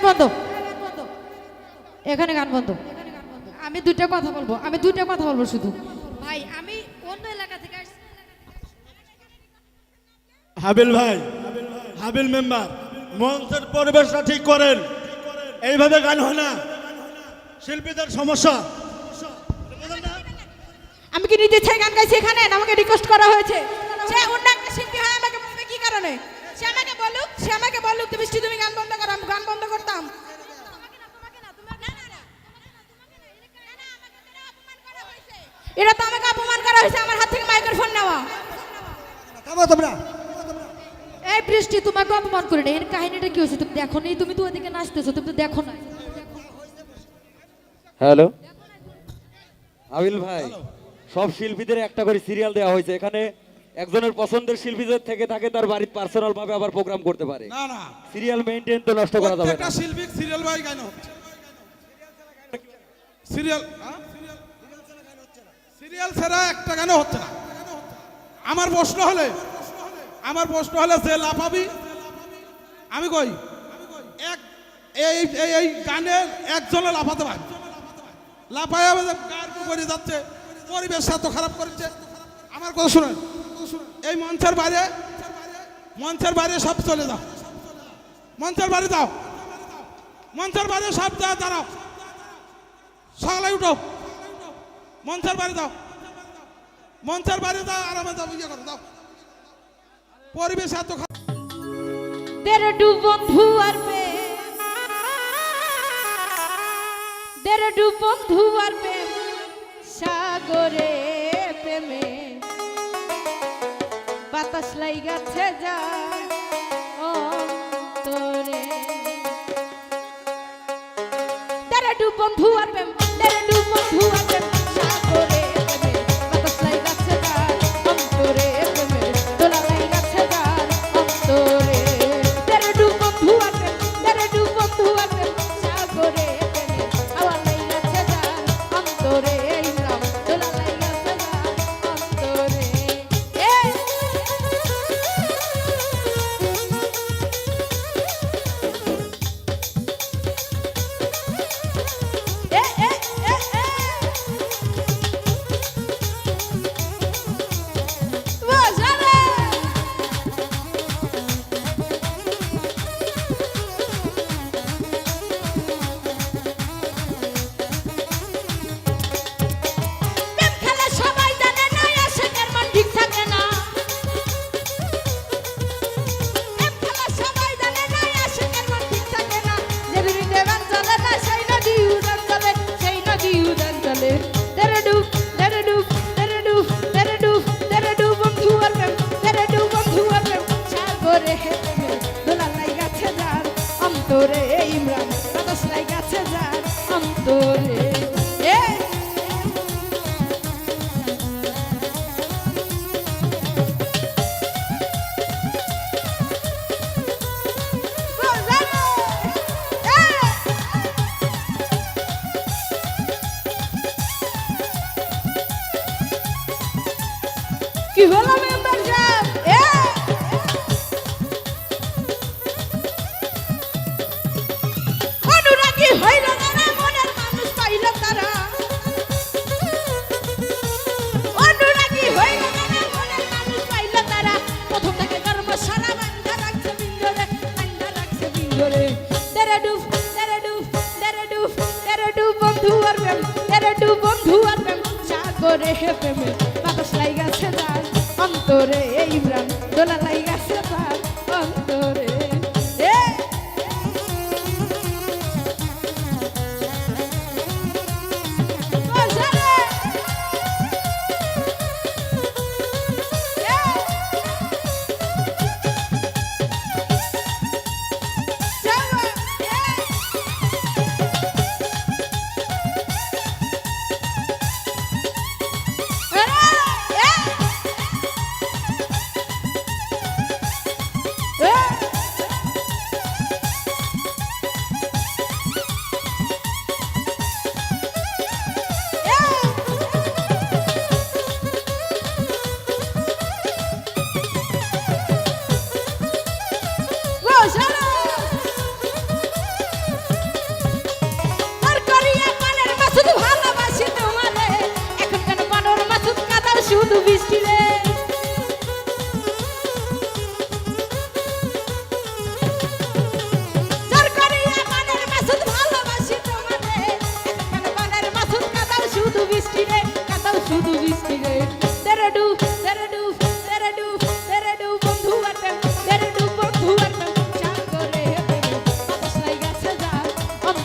বন্ধ, এখানে গান বন্ধ। আমি দুইটা কথা বলবো শুধু। ভাই আমি অন্য এলাকা থেকে আসছি। হাবিল ভাই, হাবিল মেম্বার, মঞ্চের পরিবেশটা ঠিক করেন। এইভাবে গান হয় না, শিল্পীদের সমস্যা। আমি কি নিজে ইচ্ছায় গান গাইছি এখানে? আমাকে রিকোয়েস্ট করা হয়েছে। সে অন্য একটা শিল্পী হয়, আমাকে বলবে কি কারণে? সে আমাকে বলুক বৃষ্টি তুমি গান বন্ধ করো, আমি গান বন্ধ করতাম। এটা তো আমাকে অপমান করা হয়েছে, আমার হাত থেকে মাইক্রোফোন নেওয়া। এই বৃষ্টি তোমাকে অপমান করে নেই, এর কাহিনীটা কি হয়েছে তুমি দেখো নি? তুমি তো ওদিকে নাচতেছো, তুমি তো দেখো না। হ্যালো হাবিল ভাই, সব শিল্পীদের একটা করে সিরিয়াল দেওয়া হয়েছে। এখানে একজনের পছন্দের শিল্পীদের থেকে থাকে, তার বাড়ির পার্সোনাল ভাবে আবার প্রোগ্রাম করতে পারে। না না, সিরিয়াল মেইনটেইন তো নষ্ট করা যাবে না। একটা শিল্পী সিরিয়াল বাই গান হচ্ছে, সিরিয়াল সিরিয়াল ছাড়া একটা গানও হচ্ছে না। আমার প্রশ্ন হলে যে লাফাবি, আমি কই এক এই এই গানের একজনে লাফাতে পারে, লাফায় গায়ের করে যাচ্ছে, পরিবেশ এত খারাপ করেছে। আমার কথা শুনেন, এই মঞ্চের বাইরে সব চলে যাও, মঞ্চের বাইরে যাও, মঞ্চের বাইরে সব যা দাঁড়াও, সকালে উঠো, মঞ্চের বাইরে যাও, মঞ্চের বাইরে যাও, আরামে যাও, ইয়ে করো, যাও। পরিবেশ এত খারাপ। তেরে ডু বন্ধু আর প্রেম সাগরে প্রেমে বাতাস লাইগাছে যা অন্তরে। তেরে ডু বন্ধু আর প্রেম সাগরে প্রেমে বাতাস লাইগাছে যা অন্তরে, প্রেমে দোলা লাইগাছে যা অন্তরে। তেরে ডু বন্ধু আর প্রেম সাগরে প্রেমে আওয়া লাইগাছে যা অন্তরে, ইমরান দোলা লাইগাছে যা অন্তরে। অন্তরে ইমরান বাতাস লাইগাছে যার অন্তরে। কি হলো মেম্বার সাহেব? অনুরাগী হইল তারা, মনের মানুষ পাইল তারা। অনুরাগী হইল তারা, মনের মানুষ পাইল তারা। প্রথম থেকে কর্ম সারা বান্ধা রাখছে বিন্দরে, বান্ধা রাখছে বিন্দরে। তেরে ডুব বন্ধু আর প্রেম, সাগরে প্রেমে বাতাস লাইগাছে যার অন্তরে, ইমরান দোলা লাইগাছে তার অন্তরে।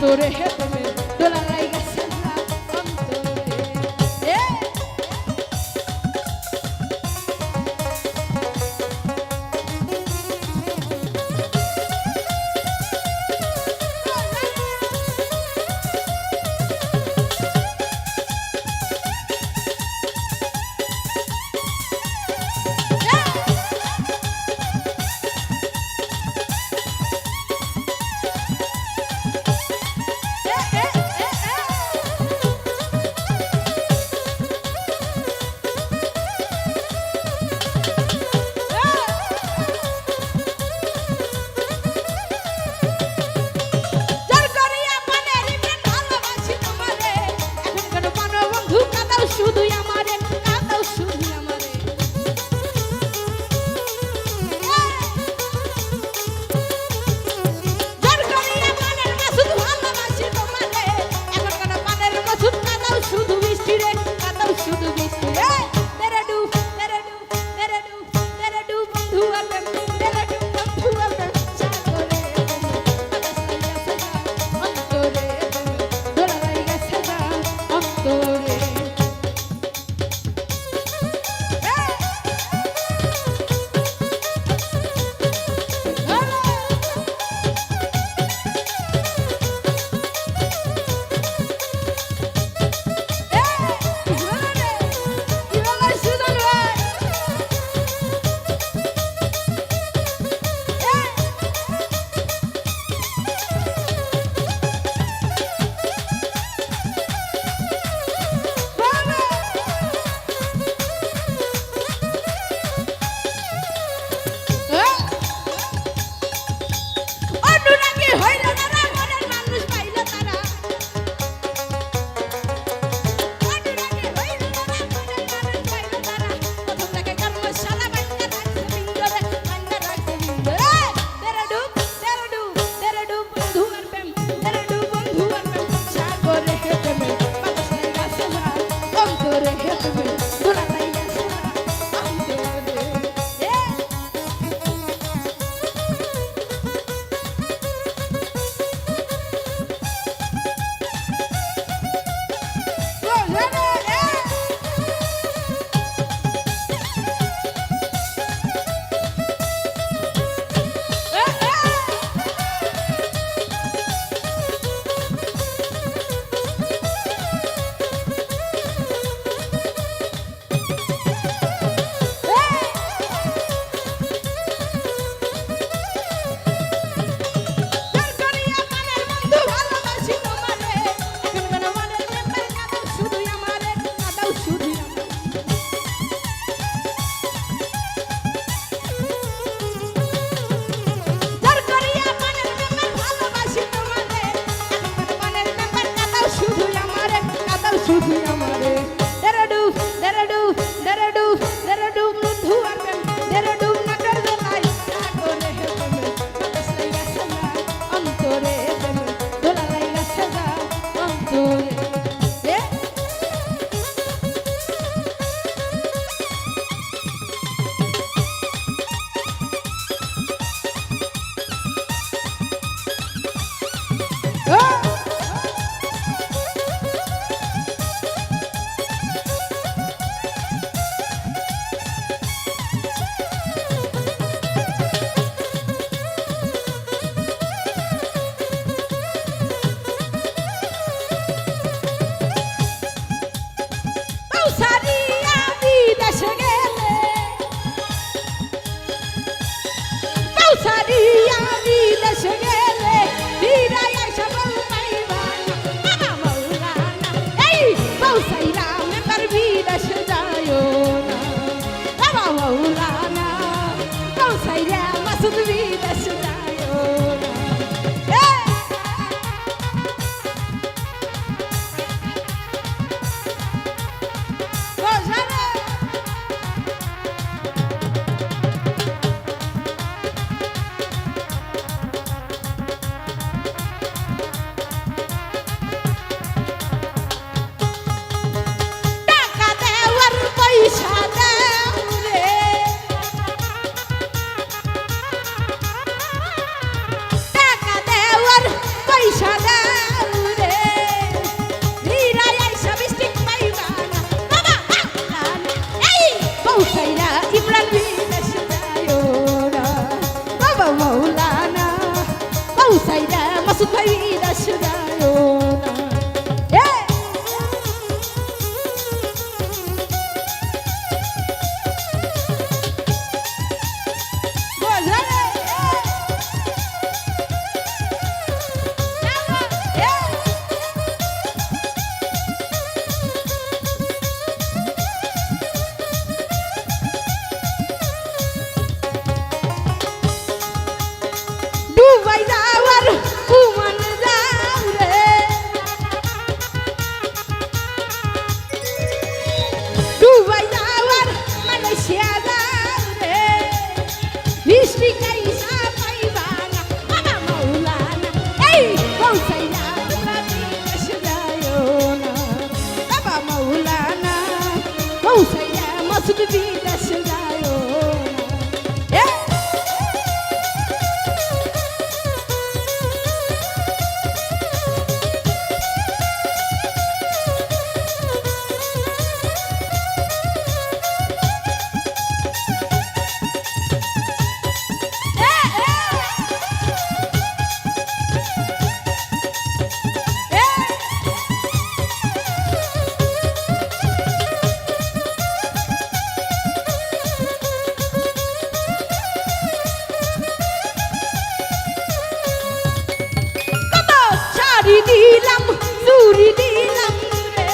অন্তরে তুমি দোলা লাইগাছে না অন্তরে এ শুধুই আমারে কাঁদাও শুধুই আমারে জোর করিয়া পানের মাসুদ ভালোবাসি তোমারে এখন কেন পানের মাসুদ কাঁদাও শুধু বৃষ্টি রে কাঁদাও শুধু বৃষ্টি রে তেরে ডু তেরে ডু তেরে ডু তেরে ডু বন্ধু আবে তেরে ডু বন্ধু আবে সাগরে অন্তরে দোলা লাইগাছে না অন্তরে অনুরাগী হইল তারা মনের মানুষ পাইল তারা অনুরাগী হইল তারা মনের মানুষ পাইল তারা প্রথম থেকে কর্মশালা বান্না রাখছে বিন্দরে বান্না রাখছে বিন্দরে তেরে ডুব বন্ধু আর প্রেম তেরে ডুব বন্ধু আর প্রেম সাগরে হেতমে বাতাস লাইগাছে না অন্তরে হেতমে দোলা লাইগাছে না অন্তরে শুধুই আমারে তেরে ডুব বন্ধু আর প্রেম তেরে ডুব নাকের দোলাই সাগরে হেতমে বাতাস লাইগাছে না অন্তরে হেতমে দোলা লাইগাছে না অন্তরে সারিয়া বিদেশে গেলে সারিয়া বিদেশে গেলে ফিরাই আইসা বউ পাইবা না মাওলানা এই বউ সাইরা মেম্বার বিদেশে যায়ও না বাবা মাওলানা বউ সাইরা মাসুদ বিদেশে যায়ও না কোথায় বিদেশ যায় না এ বললা রে এ দুবাই যাওয়ার উমান যাও রে দুবাই যাওয়ার মালয়েশিয়া যাও রে মিষ্টি কাইসা পাইবা না বাবা মাওলানা এই পৌঁছাইয়া বিদেশ যায়ও না বাবা মাওলানা পৌঁছাইয়া মসুদ বিদেশ যায়ও না শাড়ি দিলাম চুরি দিলাম রে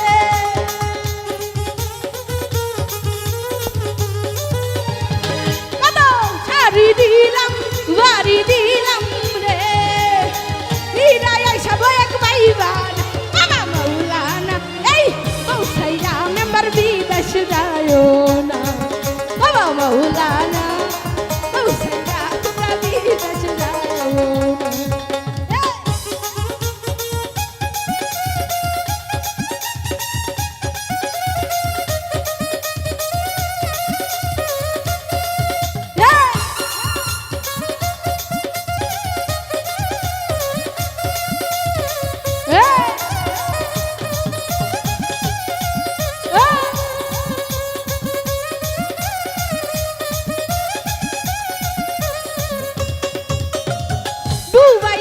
কত শাড়ি দিলাম বাড়ি দিলাম রে হীরায় সব এক পাইবান বাবা মাওলানা এই পৌঁছাইয়া মেম্বার বিদেশ যায়ও না বাবা মাওলানা পৌঁছাইয়া তোমরা বিদেশ যায়ও না দুবাই